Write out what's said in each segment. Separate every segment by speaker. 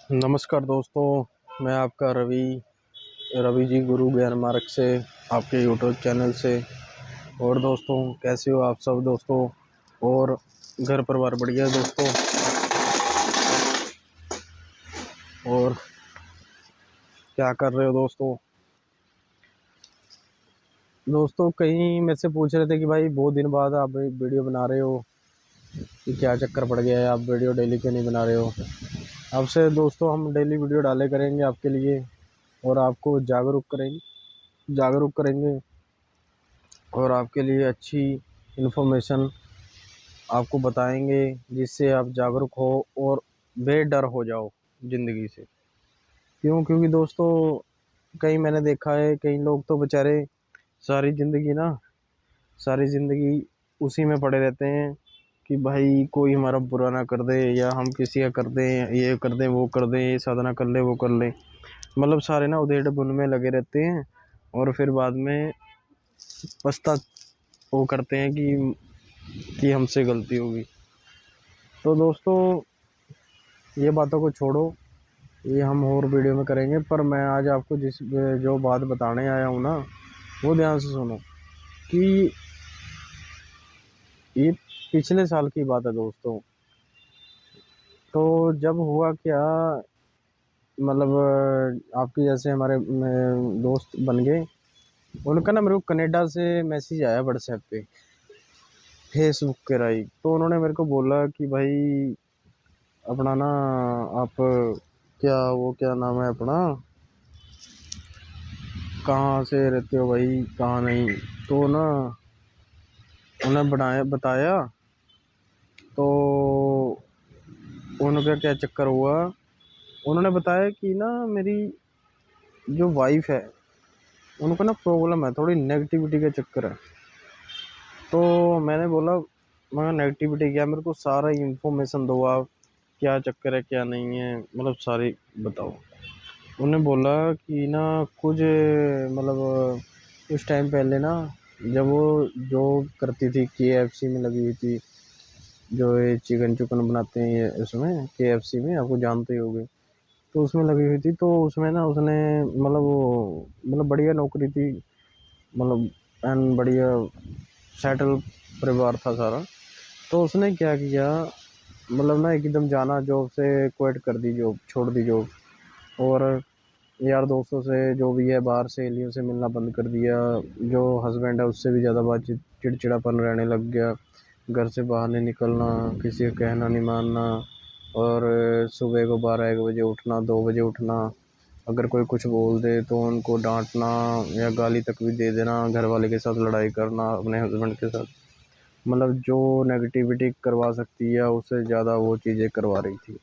Speaker 1: नमस्कार दोस्तों, मैं आपका रवि रवि जी गुरु ज्ञान मार्ग से आपके यूट्यूब चैनल से। और दोस्तों, कैसे हो आप सब दोस्तों? और घर परिवार बढ़िया है दोस्तों? और क्या कर रहे हो दोस्तों? दोस्तों, कहीं मेरे से पूछ रहे थे कि भाई बहुत दिन बाद आप वीडियो बना रहे हो, कि क्या चक्कर पड़ गया है, आप वीडियो डेली क्यों नहीं बना रहे हो? आपसे दोस्तों हम डेली वीडियो डाले करेंगे आपके लिए, और आपको जागरूक करेंगे और आपके लिए अच्छी इन्फॉर्मेशन आपको बताएंगे, जिससे आप जागरूक हो और बेडर हो जाओ ज़िंदगी से। क्योंकि दोस्तों, कई मैंने देखा है, कई लोग तो बेचारे सारी ज़िंदगी ना सारी ज़िंदगी उसी में पड़े रहते हैं कि भाई कोई हमारा बुरा ना कर दे, या हम किसी का कर दें, ये कर दें, वो कर दें, ये साधना कर ले, वो कर ले। मतलब सारे ना उधेड़ बुन में लगे रहते हैं, और फिर बाद में पछता वो करते हैं कि हमसे गलती होगी। तो दोस्तों, ये बातों को छोड़ो, ये हम और वीडियो में करेंगे। पर मैं आज आपको जो बात बताने आया हूँ ना, वो ध्यान से सुनो। कि ये पिछले साल की बात है दोस्तों। तो जब हुआ क्या, मतलब आपके जैसे हमारे दोस्त बन गए। उनका ना मेरे को कनाडा से मैसेज आया व्हाट्सएप पे, फेसबुक के राही। तो उन्होंने मेरे को बोला कि भाई अपना ना, आप क्या नाम है अपना, कहाँ से रहते हो भाई, कहाँ नहीं। तो ना उन्हें बताया। तो उनका क्या चक्कर हुआ, उन्होंने बताया कि ना मेरी जो वाइफ है, उनको ना प्रॉब्लम है, थोड़ी नेगेटिविटी का चक्कर है। तो मैंने बोला, मैं नेगेटिविटी क्या, मेरे को सारा इंफॉर्मेशन दो आप, क्या चक्कर है क्या नहीं है, मतलब सारी बताओ। उन्होंने बोला कि ना कुछ मतलब कुछ टाइम पहले ना, जब वो जॉब करती थी KFC में लगी हुई थी, जो ये चिकन चुकन बनाते हैं ये उसमें KFC में, आपको जानते ही होंगे। तो उसमें लगी हुई थी, तो उसमें ना उसने मतलब बढ़िया नौकरी थी, मतलब एन बढ़िया सेटल परिवार था सारा। तो उसने क्या किया, मतलब ना एकदम जाना जॉब से, क्विट कर दी जॉब, छोड़ दी जॉब। और यार दोस्तों से जो भी है, बाहर सहेलियों से मिलना बंद कर दिया। जो हस्बैंड है उससे भी ज़्यादा बातचीत, चिड़चिड़ापन रहने लग गया। घर से बाहर नहीं निकलना, किसी का कहना नहीं मानना। और सुबह को 12-1 बजे उठना, 2 बजे उठना। अगर कोई कुछ बोल दे तो उनको डांटना, या गाली तक भी दे देना, घर वाले के साथ लड़ाई करना अपने हस्बैंड के साथ। मतलब जो नेगेटिविटी करवा सकती है उससे ज़्यादा वो चीज़ें करवा रही थी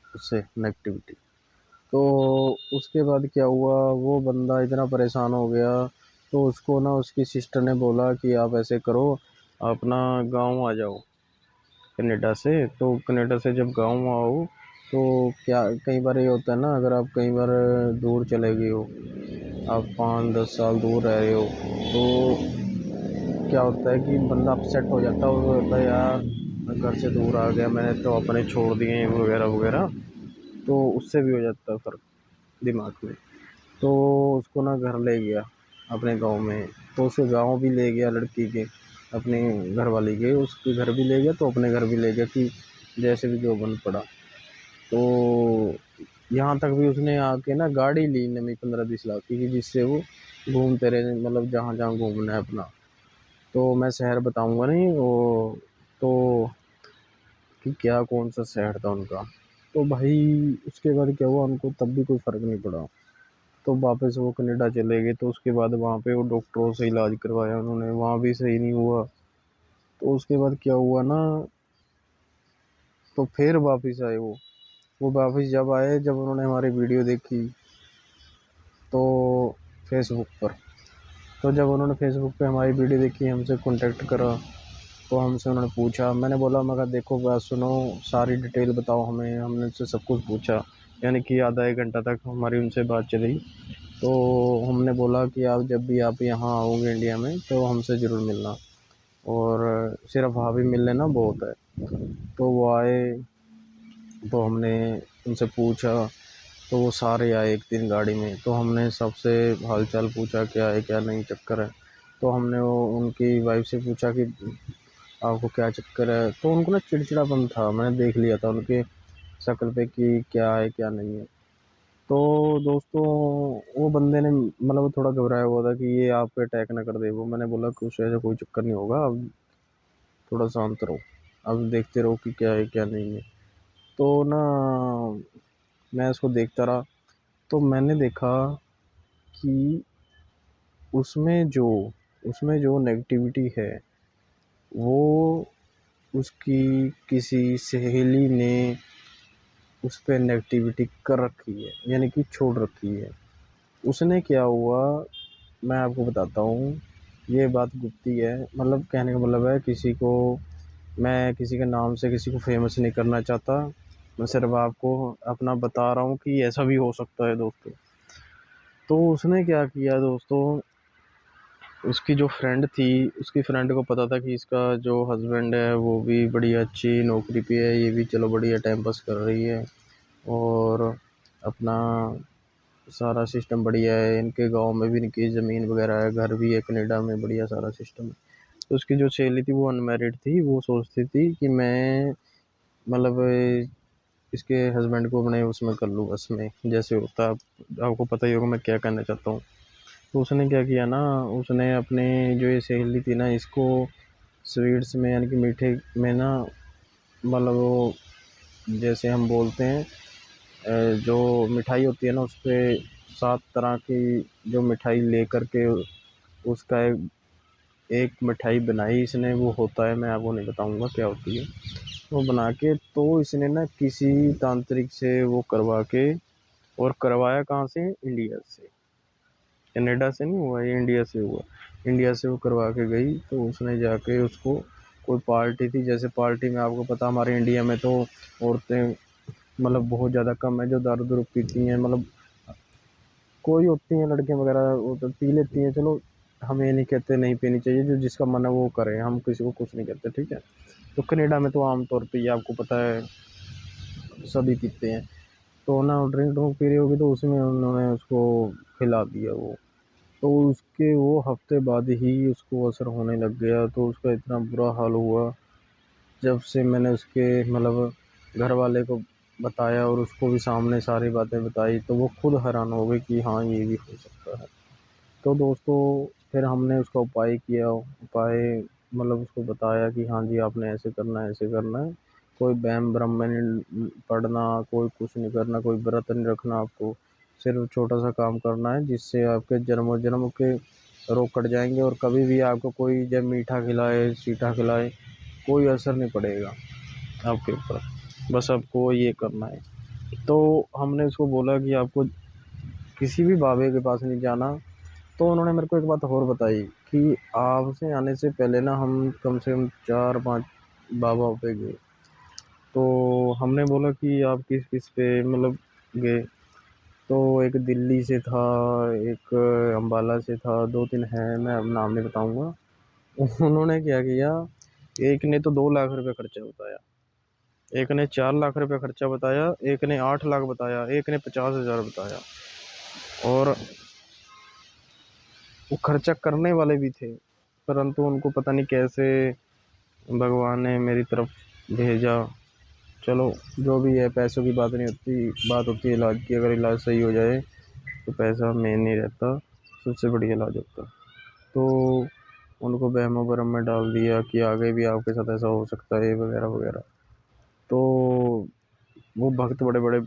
Speaker 1: उससे, नेगेटिविटी। तो उसके बाद क्या हुआ, वो बंदा इतना परेशान हो गया। तो उसको ना उसकी सिस्टर ने बोला कि आप ऐसे करो, अपना गांव आ जाओ कनाडा से। तो कनाडा से जब गांव आओ, तो क्या कई बार ये होता है ना, अगर आप कई बार दूर चले गए हो, आप 5-10 साल दूर रह रहे हो, तो क्या होता है कि बंदा अपसेट हो जाता है, और वो होता है यार मैं घर से दूर आ गया, मैंने तो अपने छोड़ दिए वगैरह वगैरह। तो उससे भी हो जाता है फर्क दिमाग में। तो उसको ना घर ले गया अपने गांव में। तो उसे गांव भी ले गया लड़की के, अपने घर वाली के, उसके घर भी ले गया, तो अपने घर भी ले गया, कि जैसे भी जो बन पड़ा। तो यहाँ तक भी उसने आके ना गाड़ी ली नवी 15-20 लाख की, कि जिससे वो घूमते रहे, मतलब जहाँ जहाँ घूमना है अपना। तो मैं शहर बताऊंगा नहीं वो, तो कि क्या कौन सा शहर था उनका। तो भाई उसके बाद क्या हुआ, उनको तब भी कोई फ़र्क नहीं पड़ा। तो वापस वो कनाडा चले गए। तो उसके बाद वहाँ पे वो डॉक्टरों से इलाज करवाया उन्होंने, वहाँ भी सही नहीं हुआ। तो उसके बाद क्या हुआ ना, तो फिर वापस आए वो वापस जब आए, जब उन्होंने हमारी वीडियो देखी, तो फेसबुक पर। तो जब उन्होंने फेसबुक पे हमारी वीडियो देखी, हमसे कांटेक्ट करा। तो हमसे उन्होंने पूछा, मैंने बोला, मैं कहा देखो बात सुनो, सारी डिटेल बताओ हमें। हमने उनसे सब कुछ पूछा, यानी कि आधा 1 घंटा तक हमारी उनसे बात चली। तो हमने बोला कि आप जब भी आप यहाँ आओगे इंडिया में, तो हमसे ज़रूर मिलना, और सिर्फ भाभी मिल लेना बहुत है। तो वो आए, तो हमने उनसे पूछा, तो वो सारे आए एक दिन गाड़ी में। तो हमने सबसे हालचाल पूछा, क्या है क्या नहीं चक्कर है। तो हमने वो उनकी वाइफ से पूछा कि आपको क्या चक्कर है। तो उनको ना चिड़चिड़ापन था, मैंने देख लिया था उनके शक्ल पे कि क्या है क्या नहीं है। तो दोस्तों वो बंदे ने मतलब थोड़ा घबराया हुआ था कि ये आप पे अटैक ना कर दे। वो मैंने बोला कुछ ऐसा कोई चक्कर नहीं होगा, अब थोड़ा शांत रहो, अब देखते रहो कि क्या है क्या नहीं है। तो ना मैं उसको देखता रहा। तो मैंने देखा कि उसमें जो उसमें जो नेगेटिविटी है वो उसकी किसी सहेली ने उस पे नेगेटिविटी कर रखी है, यानी कि छोड़ रखी है। उसने क्या हुआ, मैं आपको बताता हूँ। ये बात गुप्ती है, मतलब कहने का मतलब है किसी को, मैं किसी के नाम से किसी को फेमस नहीं करना चाहता। मैं सिर्फ आपको अपना बता रहा हूँ कि ऐसा भी हो सकता है दोस्तों। तो उसने क्या किया दोस्तों, उसकी जो फ्रेंड थी, उसकी फ्रेंड को पता था कि इसका जो हस्बैंड है वो भी बड़ी अच्छी नौकरी पे है, ये भी चलो बढ़िया टाइम पास कर रही है और अपना सारा सिस्टम बढ़िया है। इनके गांव में भी इनकी ज़मीन वगैरह है, घर भी है कनाडा में, बढ़िया सारा सिस्टम है। तो उसकी जो सहेली थी वो अनमैरिड थी, वो सोचती थी कि मैं मतलब इसके हस्बैंड को अपने उसमें कर लूँ, बस में जैसे होता है। आपको पता ही होगा मैं क्या कहना चाहता हूँ। तो उसने क्या किया ना, उसने अपने जो ये सहेली थी ना, इसको स्वीट्स में यानी कि मीठे में ना, मतलब वो जैसे हम बोलते हैं जो मिठाई होती है ना, उस पे 7 तरह की जो मिठाई लेकर के उसका एक मिठाई बनाई इसने। वो होता है, मैं आपको नहीं बताऊंगा क्या होती है। वो बना के तो इसने ना किसी तांत्रिक से वो करवा के, और करवाया कहाँ से, इंडिया से। कनाडा से नहीं हुआ ये, इंडिया से हुआ। इंडिया से वो करवा के गई। तो उसने जाके उसको, कोई पार्टी थी, जैसे पार्टी में आपको पता हमारे इंडिया में तो औरतें मतलब बहुत ज़्यादा कम है जो दारू दूरू पीती हैं। मतलब कोई होती हैं लड़कियां वगैरह वो तो पी लेती हैं, चलो हम ये नहीं कहते नहीं पीनी चाहिए, जो जिसका मन है वो करे, हम किसी को कुछ नहीं कहते, ठीक है। तो कनाडा में तो आमतौर पे ये आपको पता है सभी पीते हैं। तो ना ड्रिंक ड्रिंक पी रही होगी, तो उसमें उन्होंने उसको खिला दिया वो। तो उसके वो हफ्ते बाद ही उसको असर होने लग गया। तो उसका इतना बुरा हाल हुआ, जब से मैंने उसके मतलब घर वाले को बताया और उसको भी सामने सारी बातें बताई, तो वो खुद हैरान हो गई कि हाँ ये भी हो सकता है। तो दोस्तों फिर हमने उसका उपाय किया, उपाय मतलब उसको बताया कि हाँ जी आपने ऐसे करना है ऐसे करना है। कोई वहम भ्रम में नहीं पड़ना, कोई कुछ नहीं करना, कोई व्रत नहीं रखना आपको। सिर्फ छोटा सा काम करना है जिससे आपके जन्मों जन्म के रोग कट जाएंगे, और कभी भी आपको कोई जब मीठा खिलाए मीठा खिलाए कोई असर नहीं पड़ेगा आपके ऊपर। बस आपको ये करना है। तो हमने उसको बोला कि आपको किसी भी बाबे के पास नहीं जाना। तो उन्होंने मेरे को एक बात और बताई कि आपसे आने से पहले ना हम कम से कम 4-5 बाबा पे गए। तो हमने बोला कि आप किस किस पे मतलब गए। तो एक दिल्ली से था, एक अम्बाला से था, 2-3 हैं, मैं अब नाम नहीं बताऊंगा। उन्होंने क्या किया, एक ने तो 2 लाख रुपए खर्चा बताया, एक ने 4 लाख रुपए खर्चा बताया, एक ने 8 लाख बताया, एक ने 50,000 बताया। और वो खर्चा करने वाले भी थे, परंतु उनको पता नहीं कैसे भगवान ने मेरी तरफ भेजा। चलो जो भी है, पैसों की बात नहीं होती, बात होती है इलाज की। अगर इलाज सही हो जाए तो पैसा मेन नहीं रहता, सबसे बढ़िया इलाज होता। तो उनको वहमो भरम में डाल दिया कि आगे भी आपके साथ ऐसा हो सकता है वगैरह वगैरह। तो वो भक्त बड़े बड़े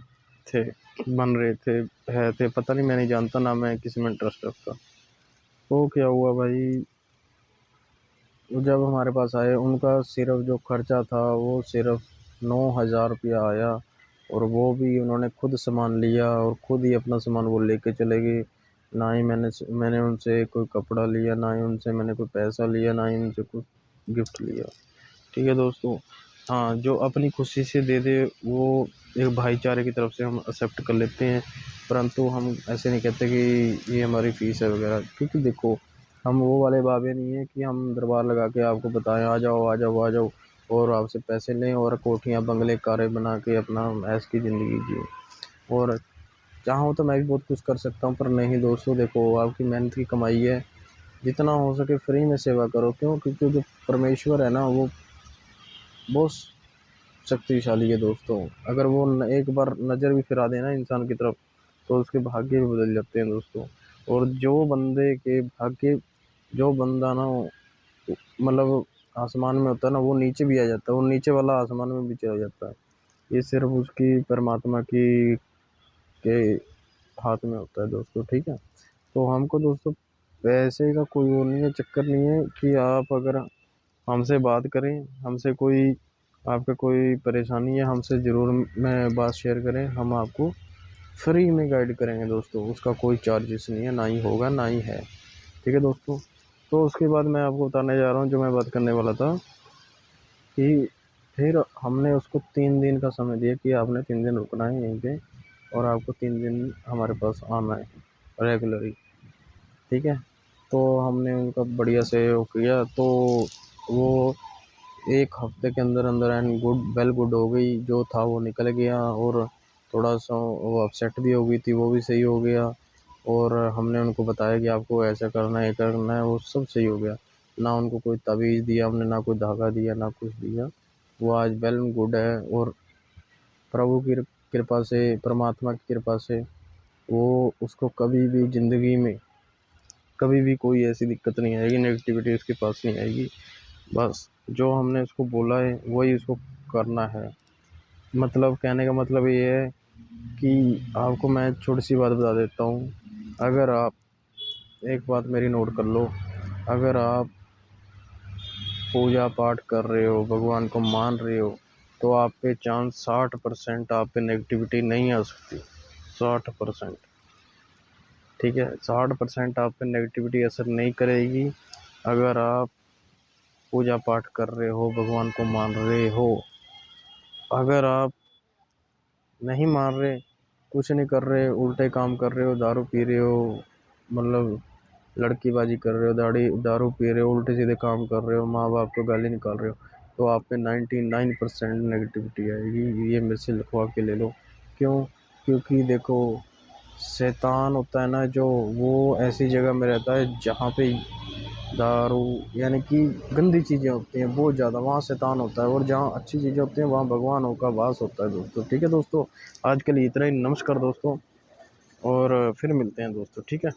Speaker 1: थे, बन रहे थे, है थे, पता नहीं, मैं नहीं जानता ना, मैं किसी में इंटरेस्ट रखता। तो क्या हुआ भाई, वो जब हमारे पास आए उनका सिर्फ जो खर्चा था वो सिर्फ 9,000 रुपया आया। और वो भी उन्होंने खुद सामान लिया और खुद ही अपना सामान वो लेके चले गए। ना ही मैंने उनसे कोई कपड़ा लिया, ना ही उनसे मैंने कोई पैसा लिया, ना ही उनसे कुछ गिफ्ट लिया। ठीक है दोस्तों। हाँ, जो अपनी खुशी से दे दे वो एक भाईचारे की तरफ से हम एक्सेप्ट कर लेते हैं। परंतु हम ऐसे नहीं कहते कि ये हमारी फीस है वगैरह, क्योंकि देखो हम वो वाले बाबे नहीं हैं कि हम दरबार लगा के आपको बताएं आ जाओ आ जाओ आ जाओ। और आपसे पैसे लें और कोठियाँ बंगले कारें बना के अपना ऐश की ज़िंदगी जिए। और चाहूँ तो मैं भी बहुत कुछ कर सकता हूँ, पर नहीं दोस्तों, देखो आपकी मेहनत की कमाई है, जितना हो सके फ्री में सेवा करो। क्यों? क्योंकि जो परमेश्वर है ना, वो बहुत शक्तिशाली है दोस्तों। अगर वो एक बार नज़र भी फिरा देना इंसान की तरफ, तो उसके भाग्य भी बदल जाते हैं दोस्तों। और जो बंदा ना मतलब आसमान में होता है ना, वो नीचे भी आ जाता है, वो नीचे वाला आसमान में भी चला जाता है। ये सिर्फ उसकी परमात्मा की के हाथ में होता है दोस्तों, ठीक है। तो हमको दोस्तों पैसे का कोई वो नहीं है, चक्कर नहीं है कि आप अगर हमसे बात करें, हमसे कोई आपका कोई परेशानी है, हमसे ज़रूर में बात शेयर करें, हम आपको फ्री में गाइड करेंगे दोस्तों। उसका कोई चार्जेस नहीं है, ना ही होगा, ना ही है, ठीक है दोस्तों। तो उसके बाद मैं आपको बताने जा रहा हूँ जो मैं बात करने वाला था, कि फिर हमने उसको 3 दिन का समय दिया कि आपने 3 दिन रुकना है यहीं पे, और आपको 3 दिन हमारे पास आना है रेगुलरली, ठीक है। तो हमने उनका बढ़िया से वो किया, तो वो 1 हफ्ते के अंदर अंदर एंड गुड हो गई। जो था वो निकल गया, और थोड़ा सा वो अपसेट भी हो गई थी, वो भी सही हो गया। और हमने उनको बताया कि आपको ऐसा करना है, ये करना है, वो सब सही हो गया। ना उनको कोई तावीज़ दिया हमने, ना कोई धागा दिया, ना कुछ दिया। वो आज वेल एंड गुड है, और प्रभु की कृपा से, परमात्मा की कृपा से, वो उसको कभी भी ज़िंदगी में कभी भी कोई ऐसी दिक्कत नहीं आएगी, नेगेटिविटी उसके पास नहीं आएगी। बस जो हमने उसको बोला है वही उसको करना है। मतलब कहने का मतलब ये है कि आपको मैं छोटी सी बात बता देता हूँ। अगर आप एक बात मेरी नोट कर लो, अगर आप पूजा पाठ कर रहे हो, भगवान को मान रहे हो, तो आप पे चांस 60% आप पे नेगेटिविटी नहीं आ सकती। 60%, ठीक है। 60% आप पे नेगेटिविटी असर नहीं करेगी। अगर आप पूजा पाठ कर रहे हो, भगवान को मान रहे हो। अगर आप नहीं मान रहे, कुछ नहीं कर रहे, उल्टे काम कर रहे हो, दारू पी रहे हो, मतलब लड़कीबाजी कर रहे हो, दारू पी रहे हो, उल्टे सीधे काम कर रहे हो, माँ बाप को गाली निकाल रहे हो, तो आप पे 99% नेगेटिविटी आएगी। ये मेरे से लिखवा के ले लो। क्यों? क्योंकि देखो, शैतान होता है ना जो, वो ऐसी जगह में रहता है जहाँ पे दारू यानी कि गंदी चीज़ें होती हैं बहुत ज़्यादा, वहाँ शैतान होता है। और जहाँ अच्छी चीज़ें होती हैं वहाँ भगवान का वास होता है दोस्तों, ठीक है दोस्तों। आज के लिए इतना ही। नमस्कार दोस्तों, और फिर मिलते हैं दोस्तों, ठीक है।